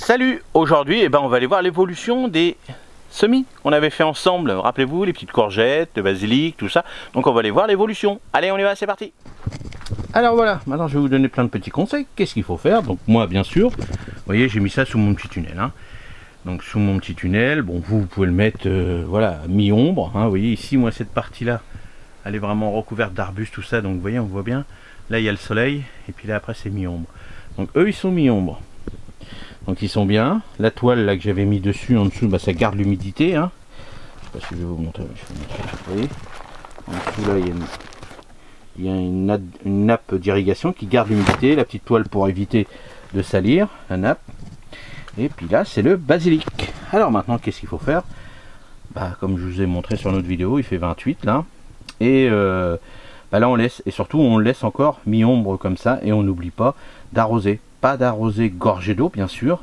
Salut, aujourd'hui on va aller voir l'évolution des semis qu'on avait fait ensemble. Rappelez-vous, les petites courgettes, le basilic, tout ça. Donc on va aller voir l'évolution. Allez, on y va, c'est parti. Alors voilà, maintenant je vais vous donner plein de petits conseils. Qu'est-ce qu'il faut faire? Donc moi bien sûr, vous voyez, j'ai mis ça sous mon petit tunnel. Donc sous mon petit tunnel, bon vous pouvez le mettre voilà, mi-ombre. Vous voyez ici, moi cette partie-là, elle est vraiment recouverte d'arbustes, tout ça. Donc vous voyez, on voit bien. Là il y a le soleil, et puis là après c'est mi-ombre. Donc eux ils sont mi-ombre. Donc ils sont bien. La toile là que j'avais mis dessus en dessous, ça garde l'humidité. Je sais pas si je vais vous montrer. Vous voyez, en dessous là il y a une nappe d'irrigation qui garde l'humidité. La petite toile pour éviter de salir la nappe. Et puis là c'est le basilic. Alors maintenant qu'est-ce qu'il faut faire? Comme je vous ai montré sur notre vidéo, il fait 28 là. Et là on laisse, et surtout on laisse encore mi-ombre comme ça, et on n'oublie pas d'arroser. Pas d'arroser gorgé d'eau bien sûr,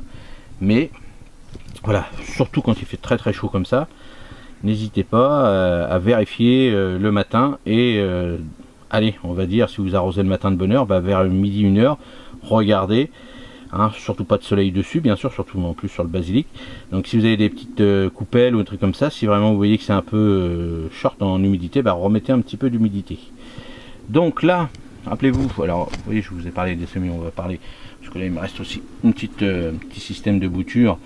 mais voilà, surtout quand il fait très très chaud comme ça, n'hésitez pas à vérifier le matin. Et allez, on va dire, si vous arrosez le matin de bonne heure, vers midi 1h, regardez, surtout pas de soleil dessus bien sûr, surtout en plus sur le basilic. Donc si vous avez des petites coupelles ou un truc comme ça, si vraiment vous voyez que c'est un peu short en humidité, remettez un petit peu d'humidité. Donc là, rappelez-vous, alors vous voyez, je vous ai parlé des semis, on va parler, parce que là il me reste aussi un petit système de bouture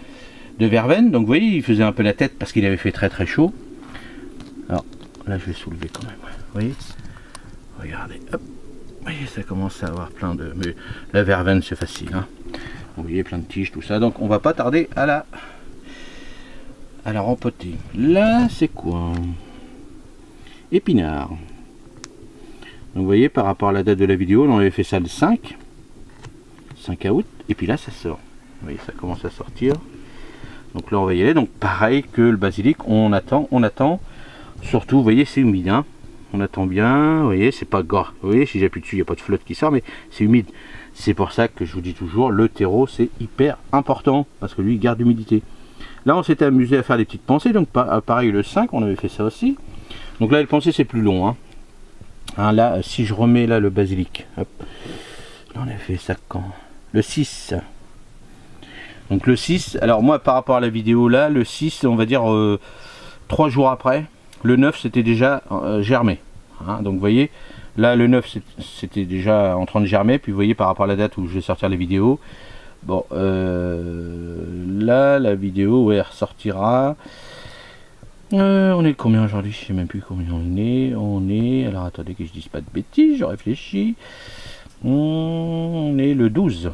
de verveine. Donc vous voyez, il faisait un peu la tête parce qu'il avait fait très très chaud. Alors là je vais soulever quand même, vous voyez, regardez, hop, vous voyez, ça commence à avoir plein de... Mais la verveine c'est facile, vous voyez, plein de tiges, tout ça. Donc on va pas tarder à la rempoter. Là c'est quoi? Épinard. Donc vous voyez, par rapport à la date de la vidéo, on avait fait ça le 5 août, et puis là ça sort. Vous voyez, ça commence à sortir. Donc là on va y aller. Donc pareil que le basilic, on attend. Surtout, vous voyez, c'est humide, on attend bien. Vous voyez, c'est pas gras. Vous voyez, si j'appuie dessus, il n'y a pas de flotte qui sort, mais c'est humide. C'est pour ça que je vous dis toujours, le terreau c'est hyper important, parce que lui il garde l'humidité. Là on s'était amusé à faire des petites pensées. Donc pareil, le 5 on avait fait ça aussi. Donc là les pensées c'est plus long. Là, si je remets là le basilic, hop, là on a fait ça quand? Le 6. Donc le 6, alors moi par rapport à la vidéo là, le 6, on va dire 3 jours après, le 9 c'était déjà germé. Donc vous voyez, là le 9 c'était déjà en train de germer, puis vous voyez par rapport à la date où je vais sortir les vidéos, bon, là la vidéo, ouais, ressortira. On est combien aujourd'hui? Je sais même plus combien on est. Alors attendez que je dise pas de bêtises, je réfléchis. On est le 12.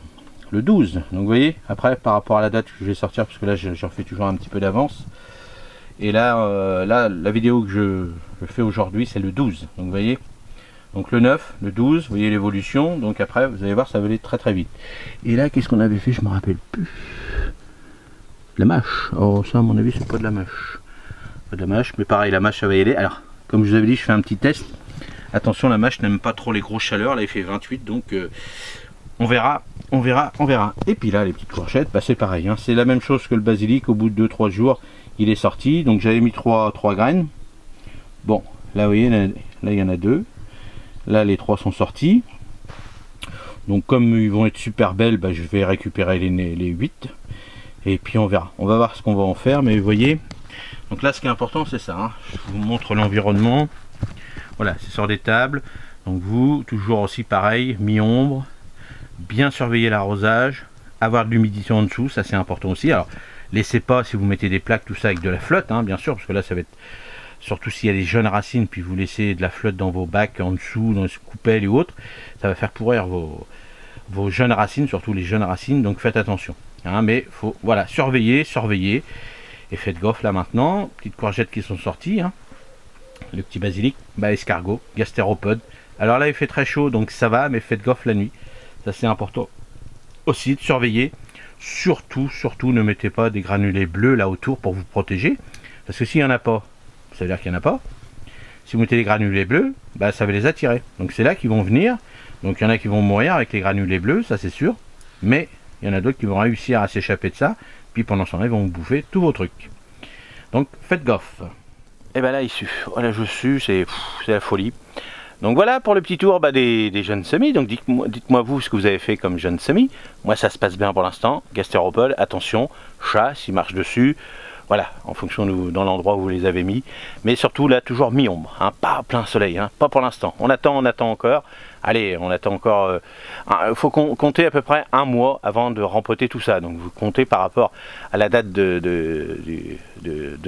Le 12. Donc vous voyez, après par rapport à la date que je vais sortir, parce que là j'en fais toujours un petit peu d'avance. Et là, la vidéo que je fais aujourd'hui c'est le 12. Donc vous voyez, donc le 9, le 12, vous voyez l'évolution. Donc après vous allez voir, ça va aller très très vite. Et là qu'est-ce qu'on avait fait? Je me rappelle plus. La mâche. Oh ça à mon avis c'est pas de la mâche. De la mâche, mais pareil, la mâche ça va y aller. Alors comme je vous avais dit, je fais un petit test. Attention, la mâche n'aime pas trop les grosses chaleurs. Là il fait 28, donc on verra. Et puis là les petites courgettes, c'est pareil, c'est la même chose que le basilic. Au bout de 2-3 jours il est sorti. Donc j'avais mis 3 graines. Bon là vous voyez, là il y en a 2. Là les 3 sont sortis. Donc comme ils vont être super belles, je vais récupérer les 8. Et puis on verra, on va voir ce qu'on va en faire. Mais vous voyez, donc là ce qui est important c'est ça, je vous montre l'environnement. Voilà, c'est sur des tables. Donc vous, toujours aussi pareil, mi-ombre, bien surveiller l'arrosage, avoir de l'humidité en dessous, ça c'est important aussi. Alors laissez pas, si vous mettez des plaques, tout ça avec de la flotte, bien sûr, parce que là ça va être, surtout s'il y a des jeunes racines, puis vous laissez de la flotte dans vos bacs en dessous, dans les coupelles et autres, ça va faire pourrir vos jeunes racines, surtout les jeunes racines, donc faites attention. Mais faut, voilà, surveiller. Et faites gaffe là maintenant, petites courgettes qui sont sorties, le petit basilic, escargot, gastéropode. Alors là il fait très chaud donc ça va, mais faites gaffe la nuit, ça c'est important aussi de surveiller. Surtout ne mettez pas des granulés bleus là autour pour vous protéger, parce que s'il n'y en a pas, ça veut dire qu'il n'y en a pas. Si vous mettez des granulés bleus, ça va les attirer, donc c'est là qu'ils vont venir. Donc il y en a qui vont mourir avec les granulés bleus, ça c'est sûr, mais il y en a d'autres qui vont réussir à s'échapper de ça. Puis pendant ce temps-là, ils vont vous bouffer tous vos trucs. Donc faites gaffe. Et là, il sue. Voilà, je sue, c'est la folie. Donc voilà pour le petit tour des jeunes semis. Donc dites-moi vous ce que vous avez fait comme jeunes semis. Moi ça se passe bien pour l'instant. Gastéropole, attention, chat s'il marche dessus. Voilà, en fonction dans l'endroit où vous les avez mis. Mais surtout là, toujours mi-ombre, hein, pas plein soleil, hein, pas pour l'instant. On attend encore. Allez, on attend encore. Il faut compter à peu près un mois avant de rempoter tout ça. Donc vous comptez par rapport à la date de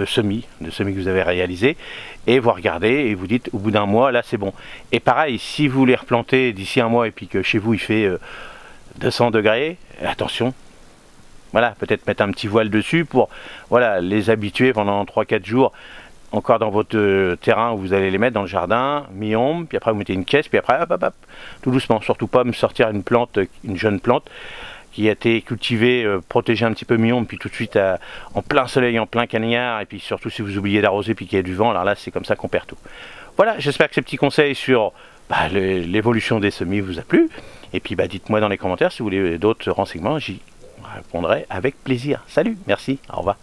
semis que vous avez réalisé. Et vous regardez et vous dites au bout d'un mois, là c'est bon. Et pareil, si vous les replantez d'ici un mois et puis que chez vous il fait 200 degrés, attention. Voilà, peut-être mettre un petit voile dessus pour voilà, les habituer pendant 3-4 jours encore dans votre terrain où vous allez les mettre dans le jardin, mi-ombre, puis après vous mettez une caisse, puis après hop, hop, hop, tout doucement, surtout pas me sortir une plante, une jeune plante qui a été cultivée, protégée un petit peu mi-ombre, puis tout de suite en plein soleil, en plein cagnard, et puis surtout si vous oubliez d'arroser puis qu'il y a du vent, alors là c'est comme ça qu'on perd tout. Voilà, j'espère que ces petits conseils sur l'évolution des semis vous a plu, et puis dites-moi dans les commentaires si vous voulez d'autres renseignements, j'y répondrai avec plaisir. Salut, merci, au revoir.